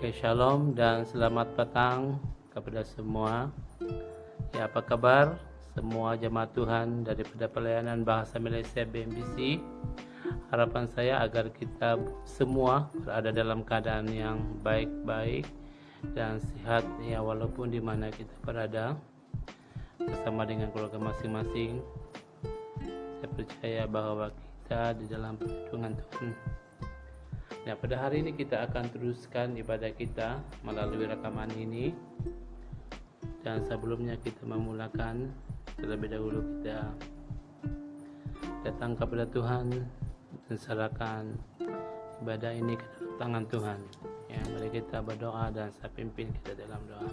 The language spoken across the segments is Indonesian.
Oke, shalom dan selamat petang kepada semua. Ya, apa kabar semua jemaat Tuhan daripada pelayanan Bahasa Malaysia BMBC? Harapan saya agar kita semua berada dalam keadaan yang baik-baik dan sehat ya, walaupun di mana kita berada bersama dengan keluarga masing-masing. Saya percaya bahwa kita di dalam perlindungan Tuhan. Nah, pada hari ini kita akan teruskan ibadah kita melalui rekaman ini. Dan sebelumnya kita memulakan, terlebih dahulu kita datang kepada Tuhan dan serahkan ibadah ini ke dalam tangan Tuhan. Ya, mari kita berdoa dan saya pimpin kita dalam doa.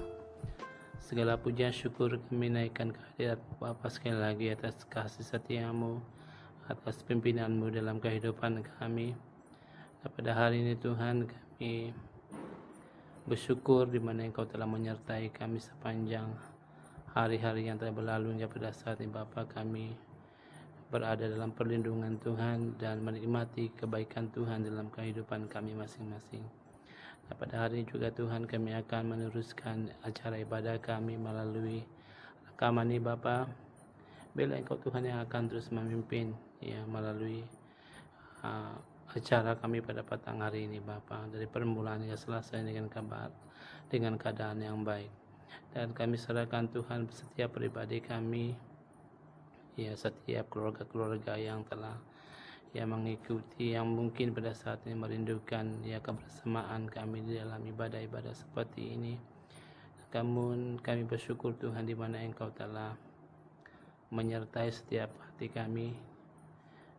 Segala pujian syukur kami naikkan kehadirat Bapa sekali lagi atas kasih setiamu, atas pimpinanmu dalam kehidupan kami. Pada hari ini Tuhan, kami bersyukur di mana Engkau telah menyertai kami sepanjang hari-hari yang telah berlalu hingga pada saat ini Bapa. Kami berada dalam perlindungan Tuhan dan menikmati kebaikan Tuhan dalam kehidupan kami masing-masing. Pada hari ini juga Tuhan, kami akan meneruskan acara ibadah kami melalui rekaman ini Bapa. Bila Engkau Tuhan yang akan terus memimpin ya melalui acara kami pada petang hari ini Bapa, dari permulaan hingga selesai dengan keadaan yang baik. Dan kami serahkan Tuhan setiap pribadi kami, ya setiap keluarga-keluarga yang telah mengikuti, yang mungkin pada saat ini merindukan ya kebersamaan kami di dalam ibadah-ibadah seperti ini. Namun kami bersyukur Tuhan di mana Engkau telah menyertai setiap hati kami.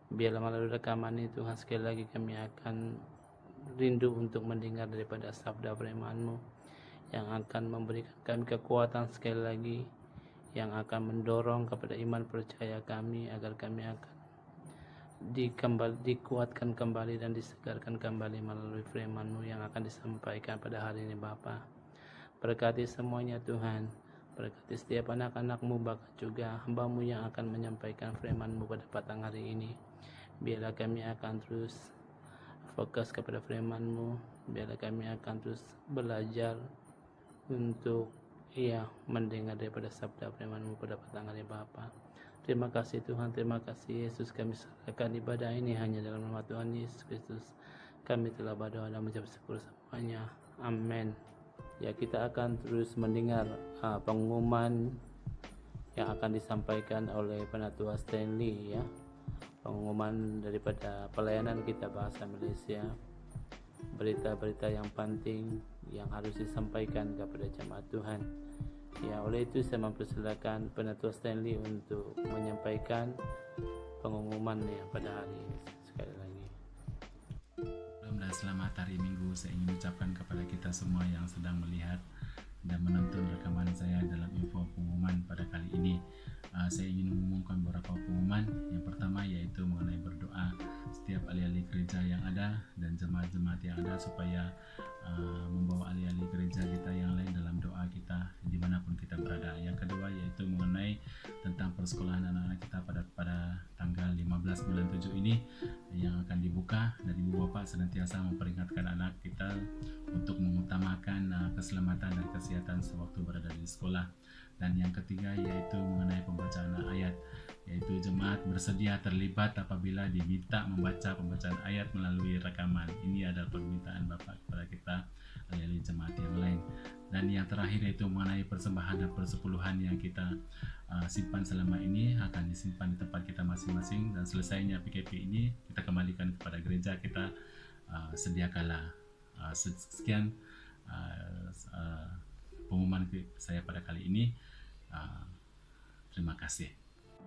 Biarlah melalui rekaman ini Tuhan, sekali lagi kami akan rindu untuk mendengar daripada sabda firman-Mu yang akan memberikan kami kekuatan sekali lagi, yang akan mendorong kepada iman percaya kami agar kami akan dikuatkan kembali dan disegarkan kembali melalui firman-Mu yang akan disampaikan pada hari ini Bapa. Berkati semuanya Tuhan, berkati setiap anak-anak-Mu, bahkan juga hamba-Mu yang akan menyampaikan firman-Mu pada petang hari ini. Biarlah kami akan terus fokus kepada firman-Mu, biarlah kami akan terus belajar untuk mendengar daripada sabda firman-Mu pada petang hari Bapa. Terima kasih Tuhan, terima kasih Yesus. Kami serahkan ibadah ini hanya dalam nama Tuhan Yesus Kristus. Kami telah berdoa dan mengucap syukur semuanya. Amin. Ya, kita akan terus mendengar pengumuman yang akan disampaikan oleh Penatua Stanley ya. Pengumuman daripada pelayanan kita Bahasa Malaysia, berita-berita yang penting yang harus disampaikan kepada jemaat Tuhan. Ya, oleh itu saya mempersilakan Penatua Stanley untuk menyampaikan pengumuman ya pada hari ini sekali lagi. Dan selamat hari Minggu. Saya ingin ucapkan kepada kita semua yang sedang melihat dan menonton rekaman saya dalam info pengumuman pada kali ini. Saya ingin mengumumkan beberapa pengumuman. Yang pertama yaitu mengenai berdoa setiap ahli-ahli gereja yang ada dan jemaat-jemaat yang ada supaya membawa ahli-ahli gereja kita yang lain dalam doa kita dimanapun kita berada. Yang kedua yaitu mengenai tentang persekolahan anak-anak kita pada tanggal 15 bulan 7 ini yang akan dibuka, dan Ibu Bapak senantiasa memperingatkan anak kita untuk mengutamakan keselamatan dan kesehatan sewaktu berada di sekolah. Dan yang ketiga yaitu mengenai pembacaan ayat, yaitu jemaat bersedia terlibat apabila diminta membaca pembacaan ayat melalui rekaman. Ini adalah permintaan Bapak kepada kita ahli jemaat yang lain. Dan yang terakhir yaitu mengenai persembahan dan persepuluhan yang kita simpan selama ini akan disimpan di tempat kita masing-masing, dan selesainya PKP ini kita kembalikan kepada gereja kita sedia kala. Sekian pengumuman saya pada kali ini. Terima kasih.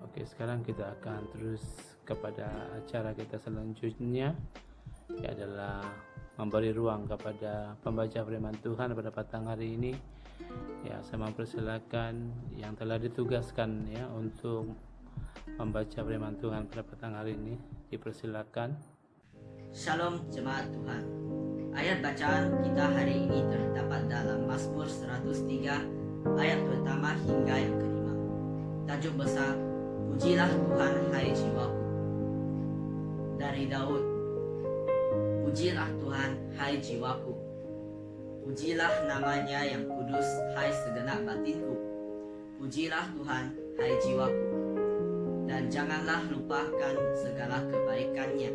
Oke, sekarang kita akan terus kepada acara kita selanjutnya, yang adalah memberi ruang kepada pembaca firman Tuhan pada petang hari ini. Ya, saya mempersilakan yang telah ditugaskan ya untuk membaca firman Tuhan pada petang hari ini. Dipersilakan. Shalom jemaat Tuhan. Ayat bacaan kita hari ini terdapat dalam Mazmur 103 ayat pertama hingga yang kelima. Tajuk besar, Pujilah Tuhan hai jiwaku. Dari Daud. Pujilah Tuhan hai jiwaku. Pujilah namanya yang kudus, hai segenap batinku. Pujilah Tuhan, hai jiwaku. Dan janganlah lupakan segala kebaikannya.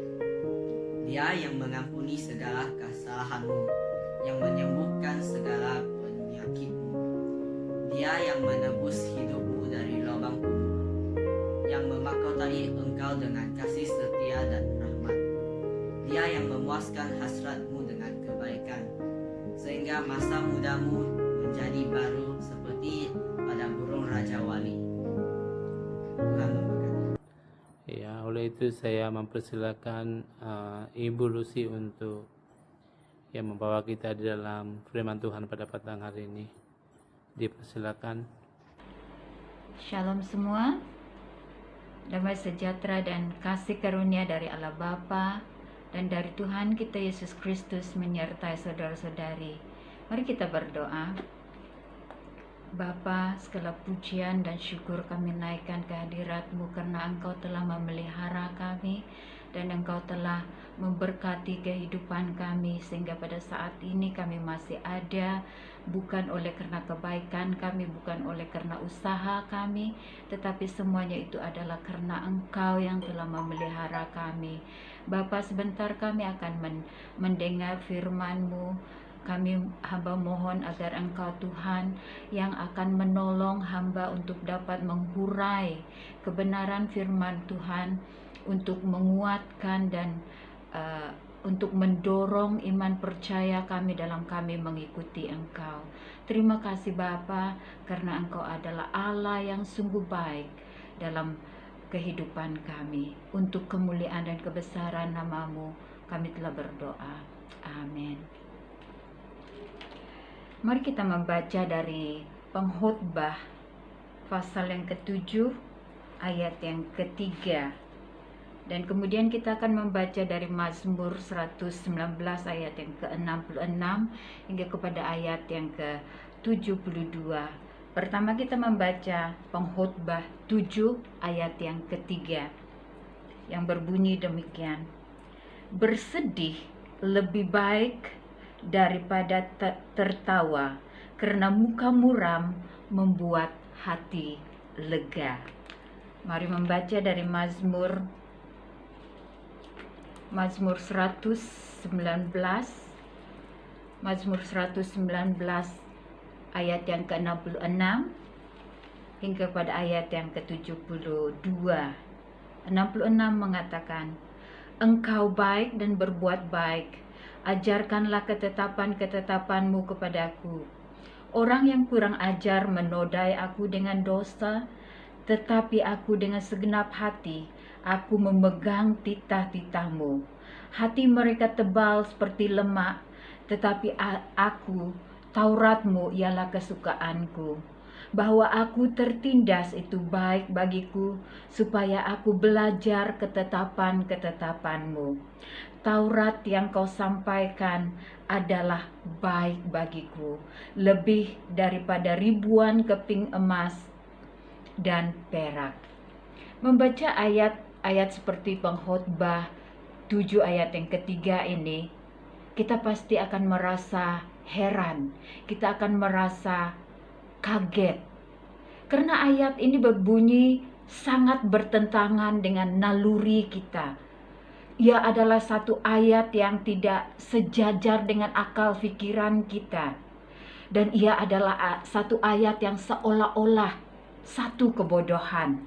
Dia yang mengampuni segala kesalahanmu, yang menyembuhkan segala penyakitmu. Dia yang menebus hidupmu dari lubang bunuh, yang memahkotai engkau dengan kasih setia dan rahmat. Dia yang memuaskan hasratmu dengan kebaikan, sehingga masa mudamu menjadi baru seperti pada burung Raja Wali. Tuhan memberkati. Ya, oleh itu saya mempersilakan Ibu Lucy untuk yang membawa kita di dalam firman Tuhan pada petang hari ini. Dipersilakan. Shalom semua. Damai sejahtera dan kasih karunia dari Allah Bapa dan dari Tuhan kita Yesus Kristus menyertai saudara-saudari. Mari kita berdoa. Bapa, segala pujian dan syukur kami naikkan ke hadirat-Mu karena Engkau telah memelihara kami dan Engkau telah memberkati kehidupan kami sehingga pada saat ini kami masih ada, bukan oleh karena kebaikan kami, bukan oleh karena usaha kami, tetapi semuanya itu adalah karena Engkau yang telah memelihara kami. Bapa, sebentar kami akan mendengar firman-Mu. Kami hamba mohon agar Engkau Tuhan yang akan menolong hamba untuk dapat menghurai kebenaran firman Tuhan, untuk menguatkan dan untuk mendorong iman percaya kami dalam kami mengikuti Engkau. Terima kasih Bapa, karena Engkau adalah Allah yang sungguh baik dalam kehidupan kami. Untuk kemuliaan dan kebesaran nama-Mu kami telah berdoa. Amin. Mari kita membaca dari Pengkhotbah pasal yang ke-7 ayat yang ke-3. Dan kemudian kita akan membaca dari Mazmur 119 ayat yang ke-66 hingga kepada ayat yang ke-72. Pertama kita membaca Pengkhotbah 7 ayat yang ke-3 yang berbunyi demikian. Bersedih lebih baik daripada tertawa, karena muka muram membuat hati lega. Mari membaca dari Mazmur 119 ayat yang ke-66 hingga pada ayat yang ke-72. 66 mengatakan, Engkau baik dan berbuat baik, ajarkanlah ketetapan-ketetapan-Mu kepadaku. Orang yang kurang ajar menodai aku dengan dosa, tetapi aku dengan segenap hati, aku memegang titah-titah-Mu. Hati mereka tebal seperti lemak, tetapi aku, Taurat-Mu ialah kesukaanku. Bahwa aku tertindas itu baik bagiku, supaya aku belajar ketetapan-ketetapan-Mu. Taurat yang Kau sampaikan adalah baik bagiku, lebih daripada ribuan keping emas dan perak. Membaca ayat-ayat seperti Pengkhotbah 7 ayat yang ke-3 ini, kita pasti akan merasa heran, kita akan merasa kaget. Karena ayat ini berbunyi sangat bertentangan dengan naluri kita. Ia adalah satu ayat yang tidak sejajar dengan akal pikiran kita. Dan ia adalah satu ayat yang seolah-olah satu kebodohan.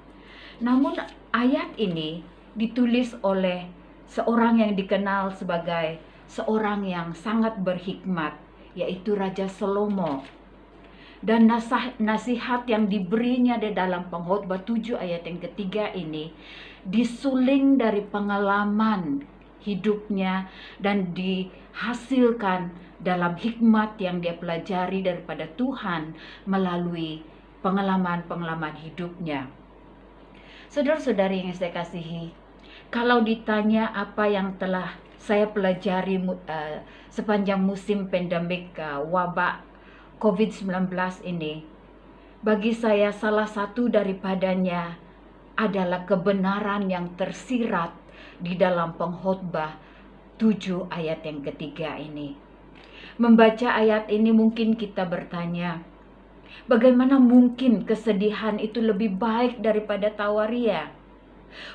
Namun ayat ini ditulis oleh seorang yang dikenal sebagai seorang yang sangat berhikmat, yaitu Raja Salomo. Dan nasihat yang diberinya di dalam Pengkhotbah 7 ayat yang ke-3 ini disuling dari pengalaman hidupnya dan dihasilkan dalam hikmat yang dia pelajari daripada Tuhan melalui pengalaman-pengalaman hidupnya. Saudara-saudari yang saya kasihi, kalau ditanya apa yang telah saya pelajari sepanjang musim pandemik wabak COVID-19 ini, bagi saya salah satu daripadanya adalah kebenaran yang tersirat di dalam Pengkhotbah 7 ayat yang ke-3 ini. Membaca ayat ini mungkin kita bertanya, bagaimana mungkin kesedihan itu lebih baik daripada tawaria?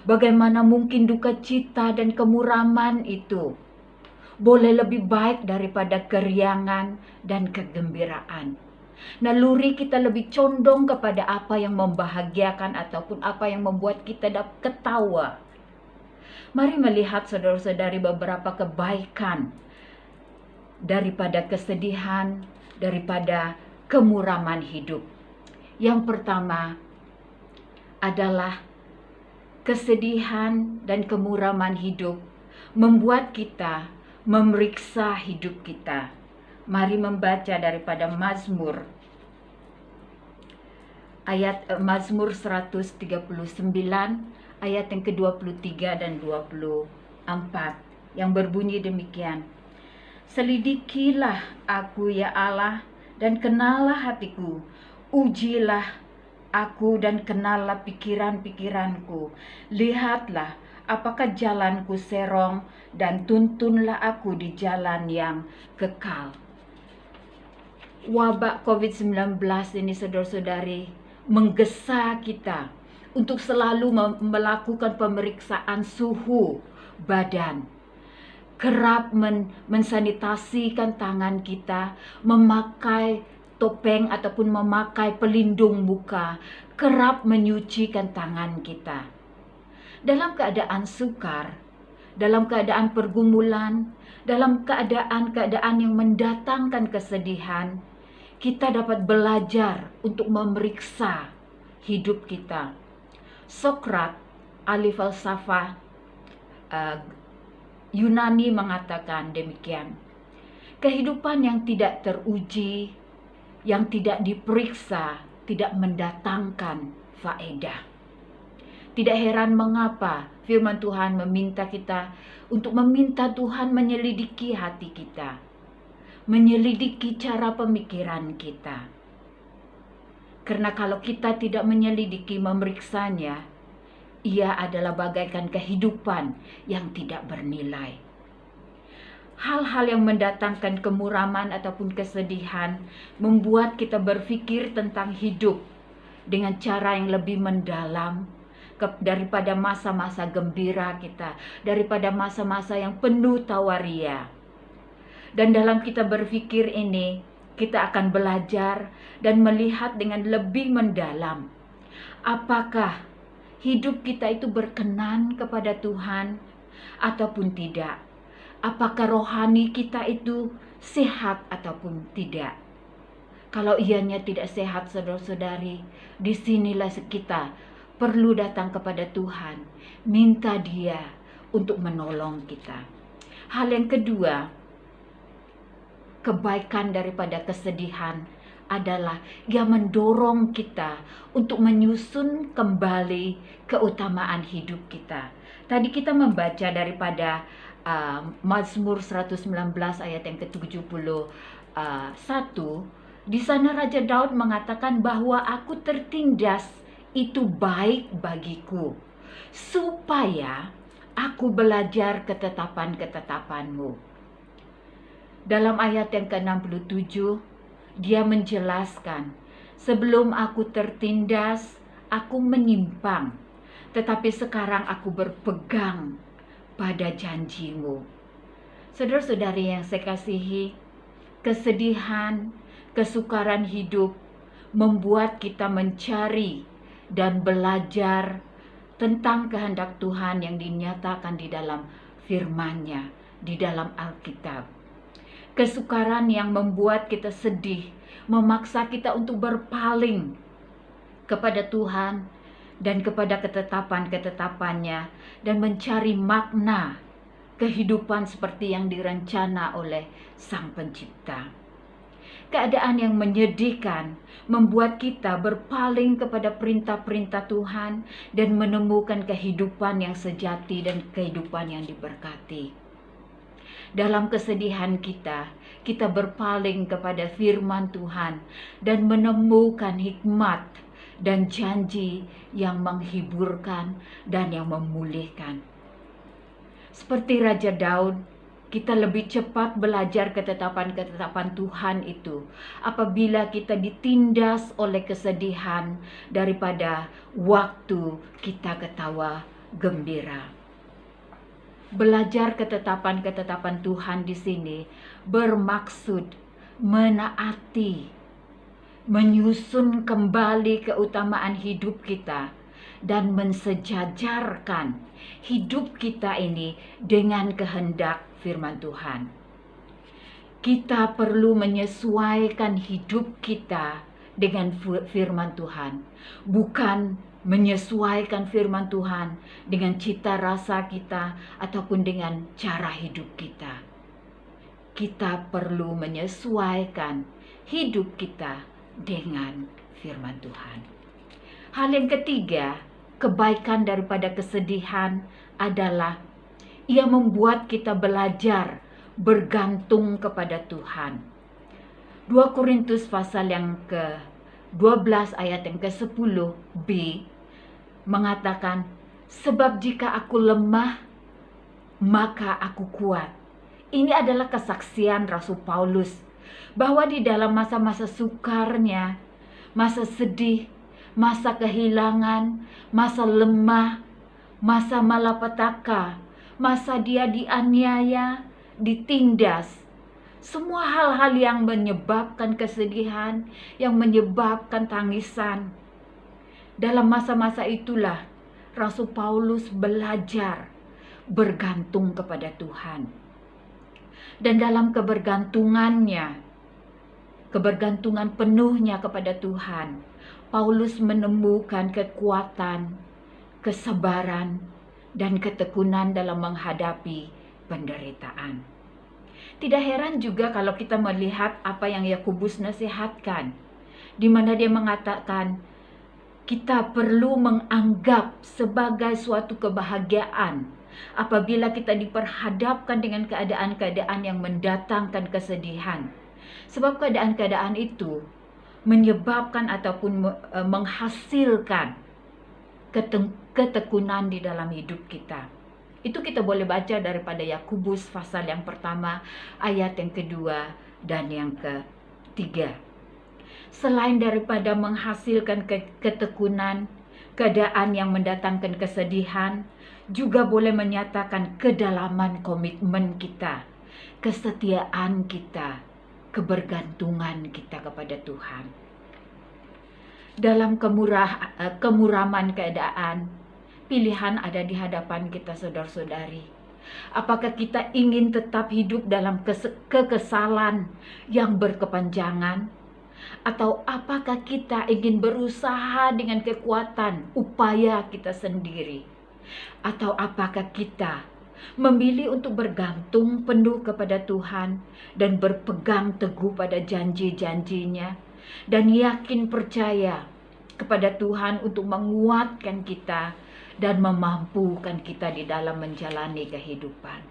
Bagaimana mungkin duka cita dan kemuraman itu boleh lebih baik daripada keriangan dan kegembiraan? Naluri kita lebih condong kepada apa yang membahagiakan ataupun apa yang membuat kita ketawa. Mari melihat saudara-saudari beberapa kebaikan daripada kesedihan, daripada kemuraman hidup. Yang pertama adalah kesedihan dan kemuraman hidup membuat kita memeriksa hidup kita. Mari membaca daripada Mazmur Mazmur 139 ayat yang ke-23 dan 24 yang berbunyi demikian. Selidikilah aku ya Allah dan kenallah hatiku, ujilah aku dan kenallah pikiran-pikiranku. Lihatlah apakah jalanku serong dan tuntunlah aku di jalan yang kekal. Wabak COVID-19 ini saudara-saudari menggesa kita untuk selalu melakukan pemeriksaan suhu badan. Kerap mensanitasikan tangan kita, memakai topeng ataupun memakai pelindung muka, kerap menyucikan tangan kita. Dalam keadaan sukar, dalam keadaan pergumulan, dalam keadaan yang mendatangkan kesedihan, kita dapat belajar untuk memeriksa hidup kita. Sokrat, ahli falsafah Yunani mengatakan demikian. Kehidupan yang tidak teruji, yang tidak diperiksa, tidak mendatangkan faedah. Tidak heran mengapa firman Tuhan meminta kita untuk meminta Tuhan menyelidiki hati kita, menyelidiki cara pemikiran kita. Karena kalau kita tidak menyelidiki, memeriksanya, ia adalah bagaikan kehidupan yang tidak bernilai. Hal-hal yang mendatangkan kemuraman ataupun kesedihan membuat kita berpikir tentang hidup dengan cara yang lebih mendalam daripada masa-masa gembira kita, daripada masa-masa yang penuh tawaria. Dan dalam kita berpikir ini, kita akan belajar dan melihat dengan lebih mendalam. Apakah hidup kita itu berkenan kepada Tuhan ataupun tidak? Apakah rohani kita itu sehat ataupun tidak? Kalau ianya tidak sehat, saudara-saudari, disinilah kita perlu datang kepada Tuhan, minta Dia untuk menolong kita. Hal yang kedua, kebaikan daripada kesedihan adalah ia mendorong kita untuk menyusun kembali keutamaan hidup kita. Tadi kita membaca daripada Mazmur 119 ayat yang ke-71. Di sana Raja Daud mengatakan bahwa aku tertindas itu baik bagiku, supaya aku belajar ketetapan-ketetapanmu. Dalam ayat yang ke-67, dia menjelaskan, sebelum aku tertindas, aku menyimpang, tetapi sekarang aku berpegang pada janjimu. Saudara-saudari yang saya kasihi, kesedihan, kesukaran hidup membuat kita mencari dan belajar tentang kehendak Tuhan yang dinyatakan di dalam firman-Nya, di dalam Alkitab. Kesukaran yang membuat kita sedih, memaksa kita untuk berpaling kepada Tuhan dan kepada ketetapan-ketetapannya dan mencari makna kehidupan seperti yang direncana oleh Sang Pencipta. Keadaan yang menyedihkan membuat kita berpaling kepada perintah-perintah Tuhan dan menemukan kehidupan yang sejati dan kehidupan yang diberkati. Dalam kesedihan kita berpaling kepada firman Tuhan dan menemukan hikmat dan janji yang menghiburkan dan yang memulihkan. Seperti Raja Daud, kita lebih cepat belajar ketetapan-ketetapan Tuhan itu apabila kita ditindas oleh kesedihan daripada waktu kita ketawa gembira. Belajar ketetapan-ketetapan Tuhan di sini bermaksud menaati, menyusun kembali keutamaan hidup kita, dan mensejajarkan hidup kita ini dengan kehendak firman Tuhan. Kita perlu menyesuaikan hidup kita dengan firman Tuhan, bukan menyesuaikan firman Tuhan dengan cita rasa kita ataupun dengan cara hidup kita. Kita perlu menyesuaikan hidup kita dengan firman Tuhan. Hal yang ketiga, kebaikan daripada kesedihan adalah ia membuat kita belajar bergantung kepada Tuhan. 2 Korintus pasal yang ke-12 ayat yang ke-10b mengatakan, sebab jika aku lemah, maka aku kuat. Ini adalah kesaksian Rasul Paulus bahwa di dalam masa-masa sukarnya, masa sedih, masa kehilangan, masa lemah, masa malapetaka, masa dia dianiaya, ditindas, semua hal-hal yang menyebabkan kesedihan, yang menyebabkan tangisan. Dalam masa-masa itulah Rasul Paulus belajar bergantung kepada Tuhan. Dan dalam kebergantungannya, kebergantungan penuhnya kepada Tuhan, Paulus menemukan kekuatan, kesabaran, dan ketekunan dalam menghadapi penderitaan. Tidak heran juga kalau kita melihat apa yang Yakobus nasihatkan, di mana dia mengatakan kita perlu menganggap sebagai suatu kebahagiaan apabila kita diperhadapkan dengan keadaan-keadaan yang mendatangkan kesedihan. Sebab keadaan-keadaan itu menyebabkan ataupun menghasilkan ketekunan di dalam hidup kita. Itu kita boleh baca daripada Yakobus pasal yang pertama, ayat yang kedua dan yang ketiga. Selain daripada menghasilkan ketekunan, keadaan yang mendatangkan kesedihan, juga boleh menyatakan kedalaman komitmen kita, kesetiaan kita, kebergantungan kita kepada Tuhan. Dalam kemuraman keadaan, pilihan ada di hadapan kita, saudara-saudari. Apakah kita ingin tetap hidup dalam kekesalan yang berkepanjangan? Atau apakah kita ingin berusaha dengan kekuatan upaya kita sendiri? Atau apakah kita memilih untuk bergantung penuh kepada Tuhan dan berpegang teguh pada janji-janjinya dan yakin percaya kepada Tuhan untuk menguatkan kita dan memampukan kita di dalam menjalani kehidupan?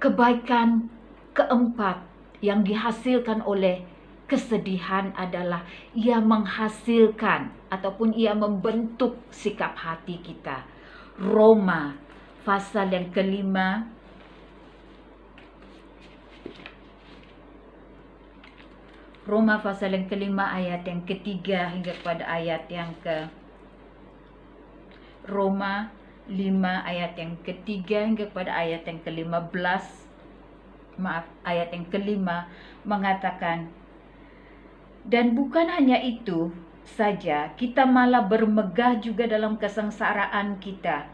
Kebaikan keempat yang dihasilkan oleh kesedihan adalah ia menghasilkan ataupun ia membentuk sikap hati kita. Roma pasal yang kelima ayat yang ketiga hingga kepada ayat yang Roma 5 ayat yang ketiga hingga kepada ayat yang ke-15. Ayat yang kelima mengatakan, dan bukan hanya itu saja, kita malah bermegah juga dalam kesengsaraan kita,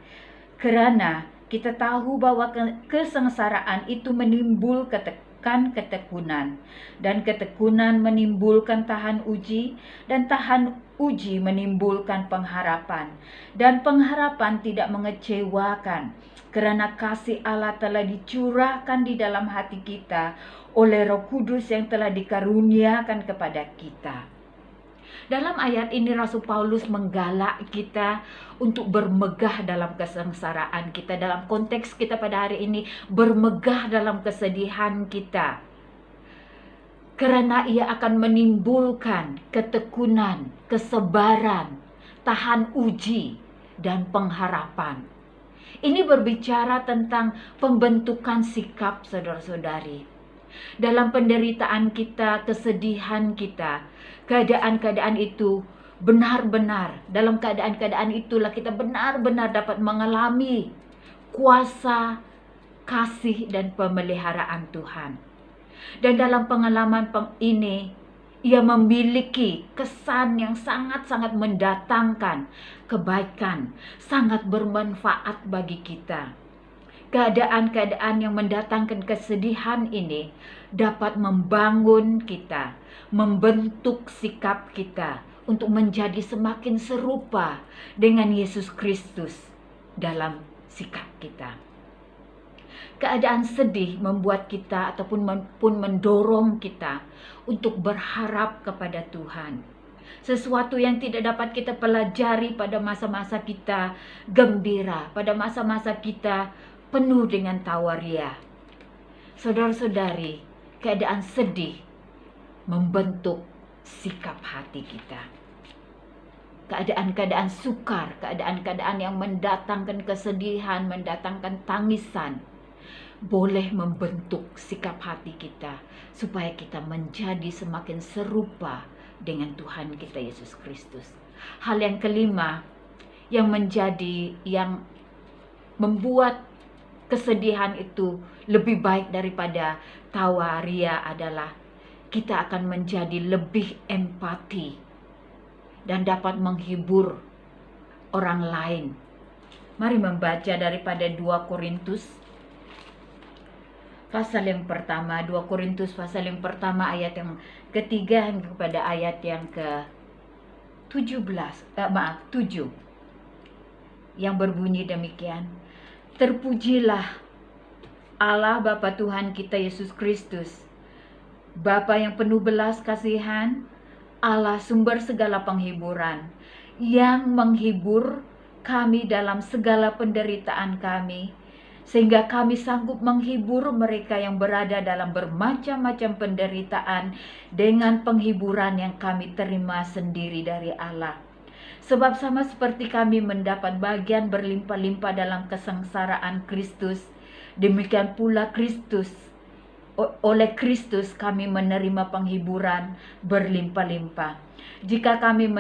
kerana kita tahu bahwa kesengsaraan itu menimbulkan ketekunan, dan ketekunan menimbulkan tahan uji, dan tahan uji menimbulkan pengharapan, dan pengharapan tidak mengecewakan, kerana kasih Allah telah dicurahkan di dalam hati kita oleh Roh Kudus yang telah dikaruniakan kepada kita. Dalam ayat ini Rasul Paulus menggalak kita untuk bermegah dalam kesengsaraan kita. Dalam konteks kita pada hari ini, bermegah dalam kesedihan kita. Karena ia akan menimbulkan ketekunan, kesabaran, tahan uji, dan pengharapan. Ini berbicara tentang pembentukan sikap, saudara-saudari. Dalam penderitaan kita, kesedihan kita, keadaan-keadaan itu benar-benar, dalam keadaan-keadaan itulah kita benar-benar dapat mengalami kuasa, kasih, dan pemeliharaan Tuhan. Dan dalam pengalaman ini, ia memiliki kesan yang sangat-sangat mendatangkan kebaikan, sangat bermanfaat bagi kita. Keadaan-keadaan yang mendatangkan kesedihan ini dapat membangun kita, membentuk sikap kita untuk menjadi semakin serupa dengan Yesus Kristus dalam sikap kita. Keadaan sedih membuat kita ataupun mendorong kita untuk berharap kepada Tuhan. Sesuatu yang tidak dapat kita pelajari pada masa-masa kita gembira, pada masa-masa kita penuh dengan tawaria. Saudara-saudari, keadaan sedih membentuk sikap hati kita. Keadaan-keadaan sukar, keadaan-keadaan yang mendatangkan kesedihan, mendatangkan tangisan, boleh membentuk sikap hati kita supaya kita menjadi semakin serupa dengan Tuhan kita Yesus Kristus. Hal yang kelima yang membuat kesedihan itu lebih baik daripada tawaria adalah kita akan menjadi lebih empati dan dapat menghibur orang lain. Mari membaca daripada 2 Korintus pasal yang pertama, 2 Korintus pasal yang pertama ayat yang ketiga hingga kepada ayat yang ke-7 yang berbunyi demikian. Terpujilah Allah Bapa Tuhan kita Yesus Kristus, Bapa yang penuh belas kasihan, Allah sumber segala penghiburan, yang menghibur kami dalam segala penderitaan kami, sehingga kami sanggup menghibur mereka yang berada dalam bermacam-macam penderitaan dengan penghiburan yang kami terima sendiri dari Allah. Sebab sama seperti kami mendapat bagian berlimpah-limpah dalam kesengsaraan Kristus, demikian pula oleh Kristus kami menerima penghiburan berlimpah-limpah. Jika kami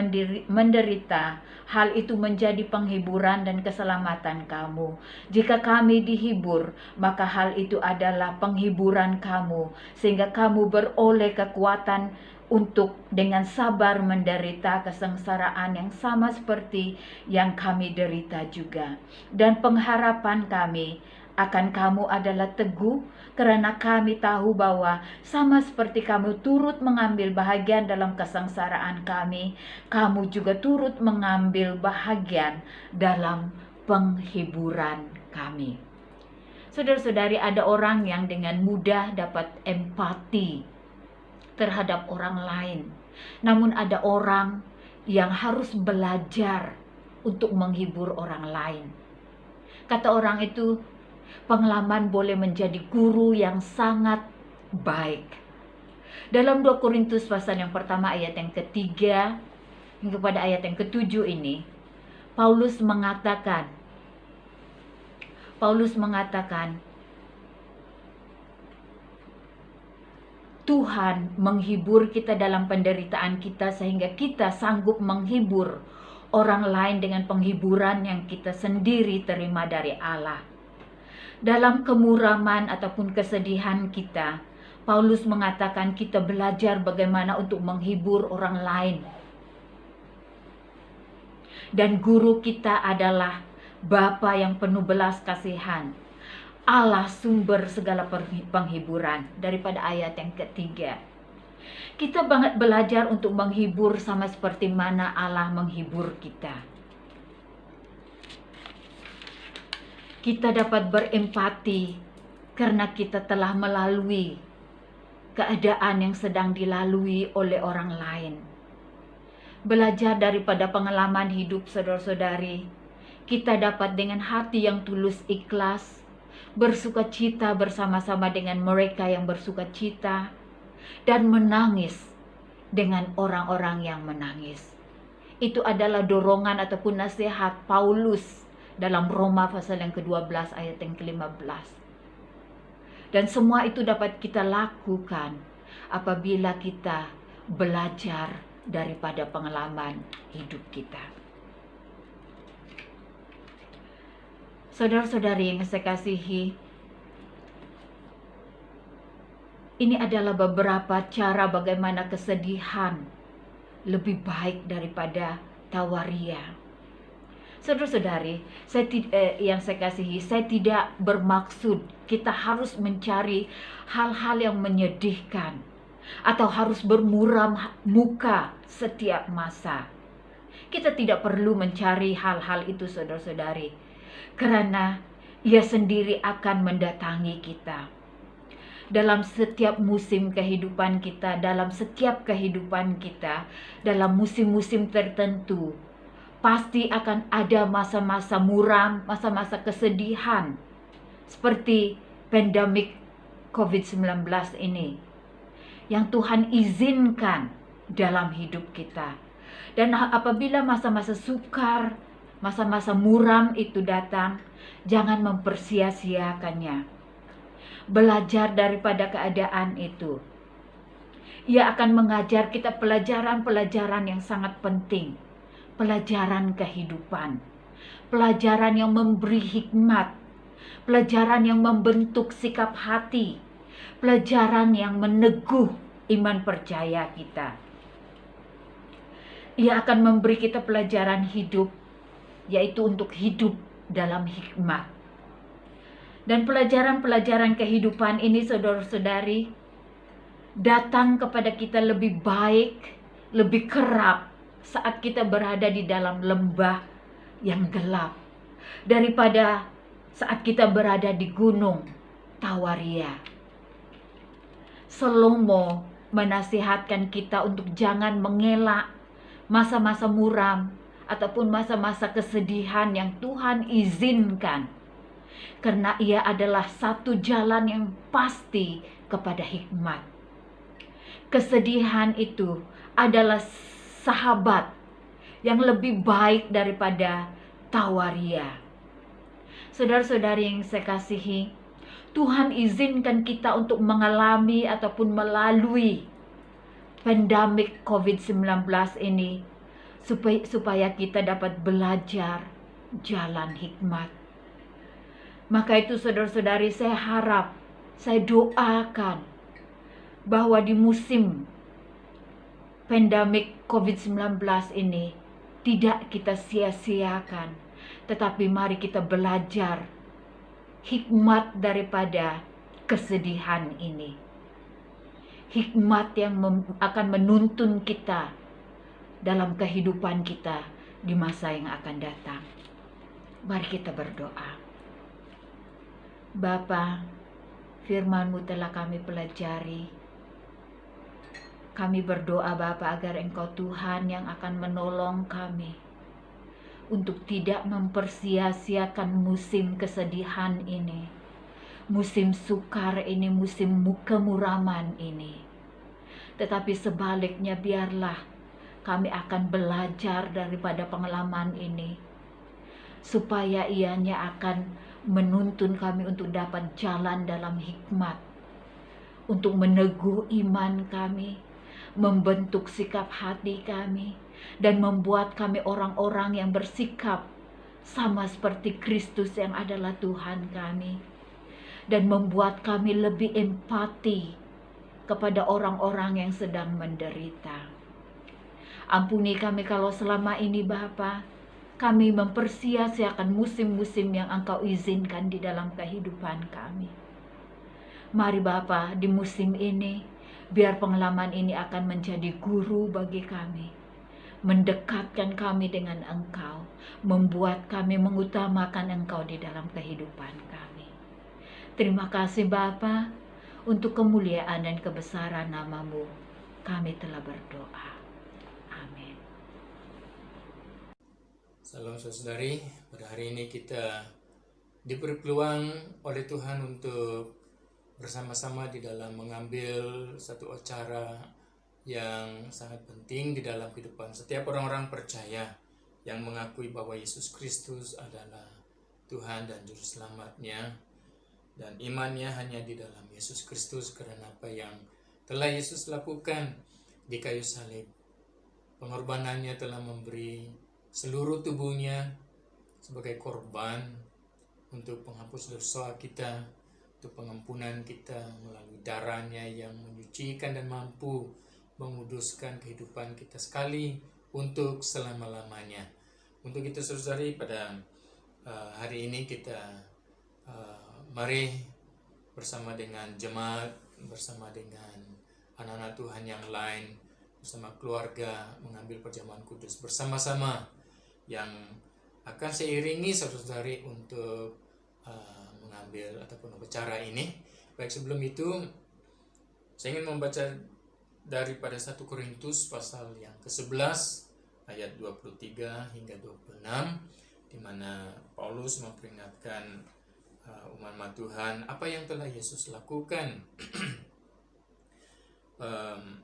menderita, hal itu menjadi penghiburan dan keselamatan kamu. Jika kami dihibur, maka hal itu adalah penghiburan kamu, sehingga kamu beroleh kekuatan untuk dengan sabar menderita kesengsaraan yang sama seperti yang kami derita juga. Dan pengharapan kami akan kamu adalah teguh, karena kami tahu bahwa sama seperti kamu turut mengambil bahagian dalam kesengsaraan kami, kamu juga turut mengambil bahagian dalam penghiburan kami. Saudara-saudari, ada orang yang dengan mudah dapat empati terhadap orang lain. Namun ada orang yang harus belajar untuk menghibur orang lain. Kata orang itu, pengalaman boleh menjadi guru yang sangat baik. Dalam 2 Korintus pasal yang pertama ayat yang ketiga hingga pada ayat yang ke-7 ini, Paulus mengatakan, Tuhan menghibur kita dalam penderitaan kita sehingga kita sanggup menghibur orang lain dengan penghiburan yang kita sendiri terima dari Allah. Dalam kemuraman ataupun kesedihan kita, Paulus mengatakan kita belajar bagaimana untuk menghibur orang lain. Dan guru kita adalah Bapa yang penuh belas kasihan, Allah sumber segala penghiburan, daripada ayat yang ketiga. Kita banget belajar untuk menghibur sama seperti mana Allah menghibur kita. Kita dapat berempati karena kita telah melalui keadaan yang sedang dilalui oleh orang lain. Belajar daripada pengalaman hidup saudara-saudari, kita dapat dengan hati yang tulus ikhlas, bersukacita bersama-sama dengan mereka yang bersukacita, dan menangis dengan orang-orang yang menangis. Itu adalah dorongan ataupun nasihat Paulus dalam Roma pasal yang ke-12 ayat yang ke-15. Dan semua itu dapat kita lakukan apabila kita belajar daripada pengalaman hidup kita. Saudara-saudari yang saya kasihi, ini adalah beberapa cara bagaimana kesedihan lebih baik daripada tawaria. Saudara-saudari, yang saya kasihi, saya tidak bermaksud kita harus mencari hal-hal yang menyedihkan atau harus bermuram muka setiap masa. Kita tidak perlu mencari hal-hal itu, saudara-saudari, karena Ia sendiri akan mendatangi kita. Dalam setiap musim kehidupan kita, dalam setiap kehidupan kita, dalam musim-musim tertentu, pasti akan ada masa-masa muram, masa-masa kesedihan, seperti pandemik COVID-19 ini, yang Tuhan izinkan dalam hidup kita. Dan apabila masa-masa sukar, masa-masa muram itu datang, jangan mempersia-siakannya. Belajar daripada keadaan itu. Ia akan mengajar kita pelajaran-pelajaran yang sangat penting. Pelajaran kehidupan. Pelajaran yang memberi hikmat. Pelajaran yang membentuk sikap hati. Pelajaran yang meneguh iman percaya kita. Ia akan memberi kita pelajaran hidup, yaitu untuk hidup dalam hikmat. Dan pelajaran-pelajaran kehidupan ini, saudara-saudari, datang kepada kita lebih baik, lebih kerap saat kita berada di dalam lembah yang gelap, daripada saat kita berada di gunung Tawaria. Salomo menasihatkan kita untuk jangan mengelak masa-masa muram ataupun masa-masa kesedihan yang Tuhan izinkan, karena ia adalah satu jalan yang pasti kepada hikmat. Kesedihan itu adalah sahabat yang lebih baik daripada tawaria. Saudara-saudari yang saya kasihi, Tuhan izinkan kita untuk mengalami ataupun melalui pandemik COVID-19 ini supaya kita dapat belajar jalan hikmat. Maka itu, saudara-saudari, saya harap, saya doakan bahwa di musim pandemik COVID-19 ini tidak kita sia-siakan, tetapi mari kita belajar hikmat daripada kesedihan ini. Hikmat yang akan menuntun kita dalam kehidupan kita di masa yang akan datang. Mari kita berdoa. Bapa, firman-Mu telah kami pelajari. Kami berdoa Bapa agar Engkau Tuhan yang akan menolong kami untuk tidak mempersia-siakan musim kesedihan ini, musim sukar ini, musim kemuraman ini. Tetapi sebaliknya biarlah kami akan belajar daripada pengalaman ini, supaya ianya akan menuntun kami untuk dapat jalan dalam hikmat, untuk meneguh iman kami, membentuk sikap hati kami, dan membuat kami orang-orang yang bersikap sama seperti Kristus yang adalah Tuhan kami, dan membuat kami lebih empati kepada orang-orang yang sedang menderita. Ampuni kami kalau selama ini Bapa, kami mempersia-siakan musim-musim yang Engkau izinkan di dalam kehidupan kami. Mari Bapa, di musim ini, biar pengalaman ini akan menjadi guru bagi kami, mendekatkan kami dengan Engkau, membuat kami mengutamakan Engkau di dalam kehidupan kami. Terima kasih Bapa, untuk kemuliaan dan kebesaran nama-Mu, kami telah berdoa. Amin. Salam saudari, pada hari ini kita diberi peluang oleh Tuhan untuk bersama-sama di dalam mengambil satu acara yang sangat penting di dalam kehidupan setiap orang-orang percaya yang mengakui bahwa Yesus Kristus adalah Tuhan dan Juru Selamatnya, dan imannya hanya di dalam Yesus Kristus karena apa yang telah Yesus lakukan di kayu salib. Pengorbanannya telah memberi seluruh tubuhnya sebagai korban untuk penghapus dosa kita, untuk pengampunan kita melalui darahnya yang menyucikan dan mampu menguduskan kehidupan kita sekali untuk selama-lamanya. Untuk itu saudari, pada hari ini kita mari bersama dengan jemaat, bersama dengan anak-anak Tuhan yang lain, bersama keluarga mengambil perjamuan kudus bersama-sama yang akan seiringi saudari untuk mengambil ataupun upacara ini. Baik, sebelum itu saya ingin membaca daripada 1 Korintus pasal yang ke-11 ayat 23 hingga 26, di mana Paulus memperingatkan umat Tuhan apa yang telah Yesus lakukan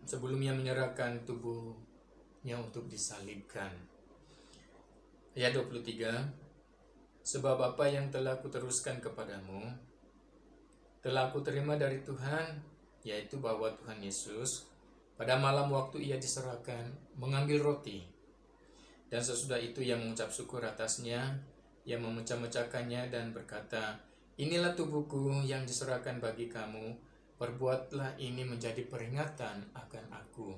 sebelumnya menyerahkan tubuhnya untuk disalibkan. Ayat 23, sebab apa yang telah kuteruskan kepadamu telah aku terima dari Tuhan, yaitu bahwa Tuhan Yesus pada malam waktu ia diserahkan mengambil roti, dan sesudah itu ia mengucap syukur atasnya, ia memecah-mecahkannya dan berkata, inilah tubuhku yang diserahkan bagi kamu, perbuatlah ini menjadi peringatan akan aku.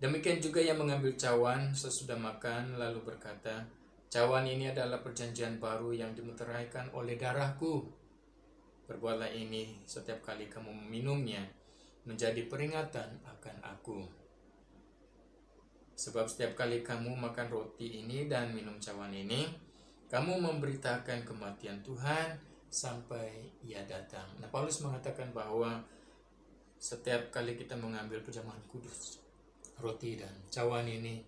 Demikian juga ia mengambil cawan sesudah makan, lalu berkata, cawan ini adalah perjanjian baru yang dimeteraikan oleh darahku. Perbuatlah ini setiap kali kamu meminumnya, menjadi peringatan akan aku. Sebab setiap kali kamu makan roti ini dan minum cawan ini, kamu memberitakan kematian Tuhan sampai ia datang. Nah, Paulus mengatakan bahwa setiap kali kita mengambil perjamuan kudus, roti dan cawan ini,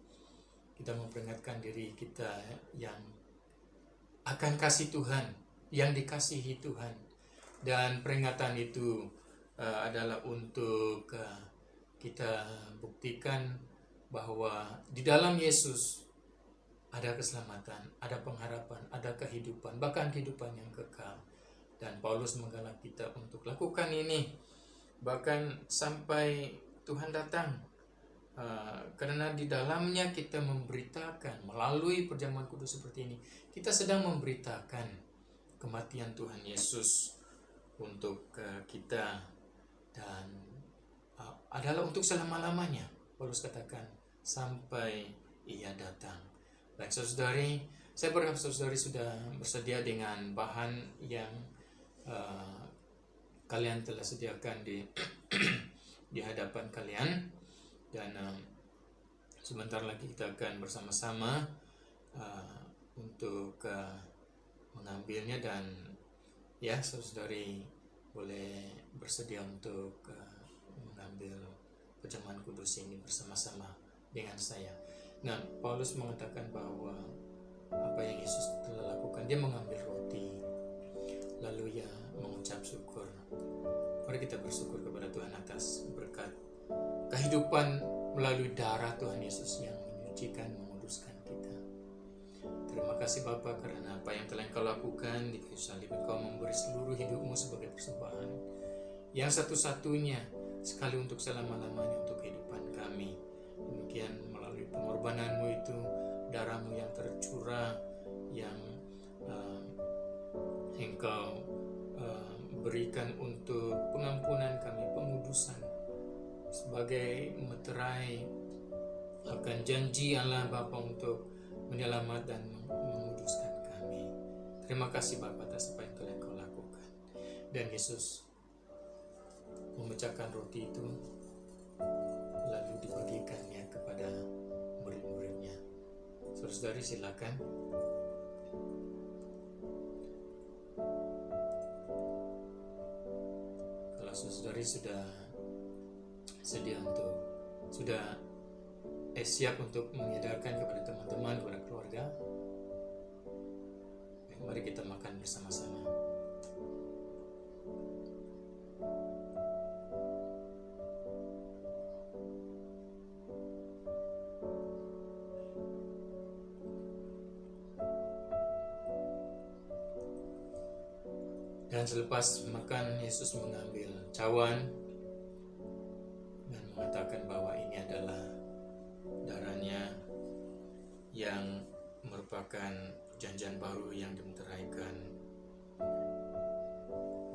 kita memperingatkan diri kita yang akan kasih Tuhan, yang dikasihi Tuhan. Dan peringatan itu adalah untuk kita buktikan bahwa di dalam Yesus ada keselamatan, ada pengharapan, ada kehidupan, bahkan kehidupan yang kekal. Dan Paulus menggalak kita untuk lakukan ini, bahkan sampai Tuhan datang. Karena di dalamnya kita memberitakan, melalui perjamuan kudus seperti ini, kita sedang memberitakan kematian Tuhan Yesus untuk kita, dan adalah untuk selama-lamanya. Paulus katakan sampai ia datang. Baik saudari, saya berharap saudari sudah bersedia dengan bahan yang kalian telah sediakan di di hadapan kalian, dan sebentar lagi kita akan bersama-sama untuk mengambilnya. Dan ya, saudari boleh bersedia untuk mengambil perjamuan kudus ini bersama-sama dengan saya. Nah, Paulus mengatakan bahwa apa yang Yesus telah lakukan, dia mengambil roti, lalu ia mengucap syukur. Mari kita bersyukur kepada Tuhan atas berkat kehidupan melalui darah Tuhan Yesus yang menyucikan, menguduskan kita. Terima kasih Bapa, karena apa yang telah Engkau lakukan di kayu salib. Engkau memberi seluruh hidupmu sebagai persembahan yang satu-satunya sekali untuk selama-lamanya untuk kehidupan kami. Demikian melalui pengorbananmu itu, darahmu yang tercurah, yang Engkau berikan untuk pengampunan kami, pengudusan, sebagai meterai akan janji Allah Bapa untuk menyelamat dan menguduskan kami. Terima kasih Bapa atas apa yang telah Engkau lakukan. Dan Yesus memecahkan roti itu, lalu dibagikannya kepada murid-muridnya. Saudari silakan. Kalau saudari sudah sedia untuk siap untuk mengedarkan kepada teman-teman, kepada keluarga, mari kita makan bersama-sama. Dan selepas makan, Yesus mengambil cawan dan mengatakan bahwa ini adalah darahnya yang merupakan perjanjian baru yang dimeteraikan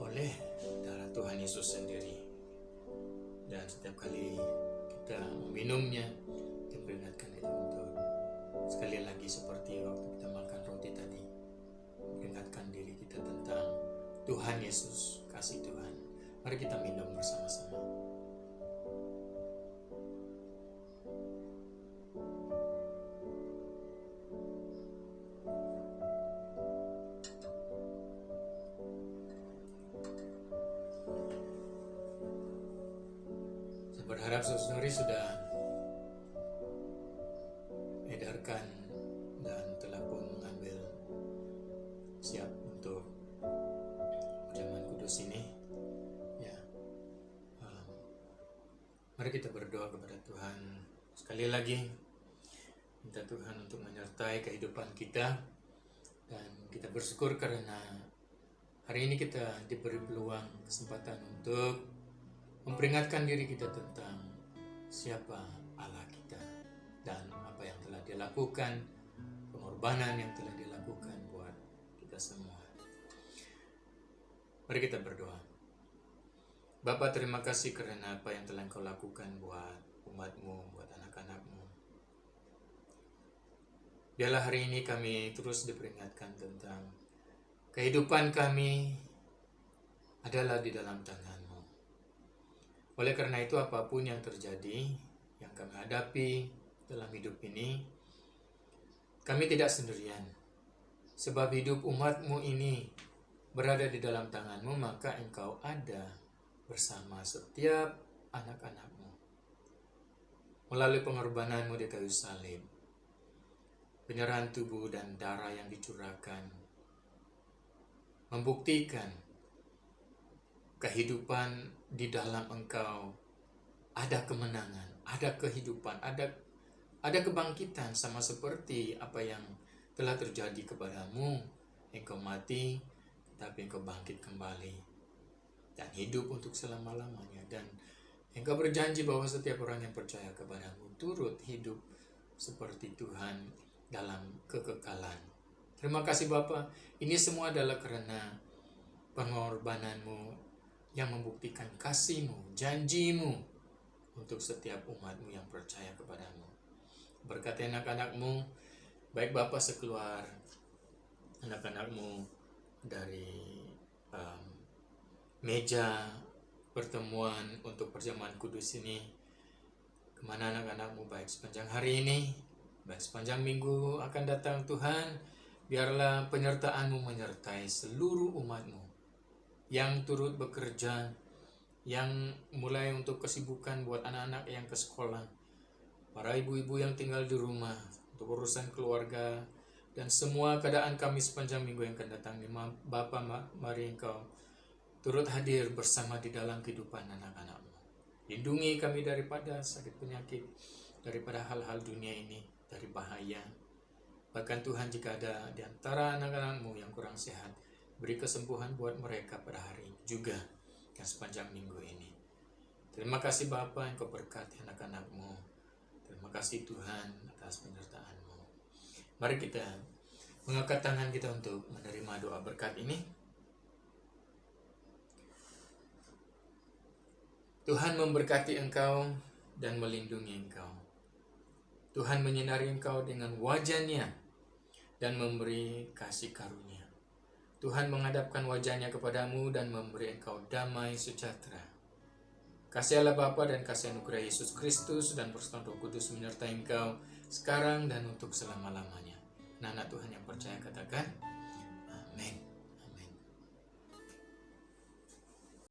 oleh darah Tuhan Yesus sendiri. Dan setiap kali kita meminumnya, kita peringatkan itu untuk sekali lagi seperti waktu kita makan roti tadi, peringatkan diri kita tentang Tuhan Yesus, kasih Tuhan. Mari kita minum bersama-sama. Saya berharap saudari sudah edarkan dan telah pun mengambil siap untuk perjamuan kudus ini. Ya, mari kita berdoa kepada Tuhan sekali lagi, minta Tuhan untuk menyertai kehidupan kita, dan kita bersyukur karena hari ini kita diberi peluang, kesempatan untuk memperingatkan diri kita tentang siapa Allah kita dan apa yang telah Dia lakukan, pengorbanan yang telah Dia lakukan buat kita semua. Mari kita berdoa. Bapa, terima kasih karena apa yang telah Engkau lakukan buat umat-Mu, buat anak-anak-Mu. Biarlah hari ini kami terus diperingatkan tentang kehidupan kami adalah di dalam tangan-Mu. Oleh karena itu, apapun yang terjadi, yang kami hadapi dalam hidup ini, kami tidak sendirian. Sebab hidup umat-Mu ini berada di dalam tangan-Mu, maka Engkau ada bersama setiap anak-anak-Mu. Melalui pengorbanan-Mu di kayu salib, penyerahan tubuh dan darah yang dicurahkan, membuktikan kehidupan di dalam Engkau ada kemenangan, ada kehidupan, ada kebangkitan, sama seperti apa yang telah terjadi kepadamu. Engkau mati, tapi Engkau bangkit kembali dan hidup untuk selama-lamanya. Dan Engkau berjanji bahwa setiap orang yang percaya kepadamu turut hidup seperti Tuhan dalam kekekalan. Terima kasih Bapa. Ini semua adalah karena pengorbanan-Mu yang membuktikan kasih-Mu, janji-Mu untuk setiap umat-Mu yang percaya kepadamu. Berkati anak-anak-Mu, baik Bapa sekeluar anak-anak-Mu dari meja pertemuan untuk perjamuan kudus ini, kemana anak-anak-Mu baik sepanjang hari ini, baik sepanjang minggu akan datang. Tuhan, biarlah penyertaan-Mu menyertai seluruh umat-Mu yang turut bekerja, yang mulai untuk kesibukan buat anak-anak yang ke sekolah, para ibu-ibu yang tinggal di rumah untuk urusan keluarga, dan semua keadaan kami sepanjang minggu yang akan datang. Bapa, mari Engkau turut hadir bersama di dalam kehidupan anak-anak-Mu. Lindungi kami daripada sakit penyakit, daripada hal-hal dunia ini, dari bahaya. Bahkan Tuhan, jika ada di antara anak-anak-Mu yang kurang sehat, beri kesembuhan buat mereka pada hari ini juga dan sepanjang minggu ini. Terima kasih Bapa, Engkau berkati anak-anak-Mu. Terima kasih Tuhan atas penyertaan-Mu. Mari kita mengangkat tangan kita untuk menerima doa berkat ini. Tuhan memberkati engkau dan melindungi engkau. Tuhan menyinari engkau dengan wajah-Nya dan memberi kasih karunia. Tuhan menghadapkan wajah-Nya kepadamu dan memberi engkau damai sejahtera. Kasih Allah Bapa dan kasih anugerah Yesus Kristus dan persekutuan Roh Kudus menyertai engkau sekarang dan untuk selama-lamanya. Anak Tuhan yang percaya katakan, amin.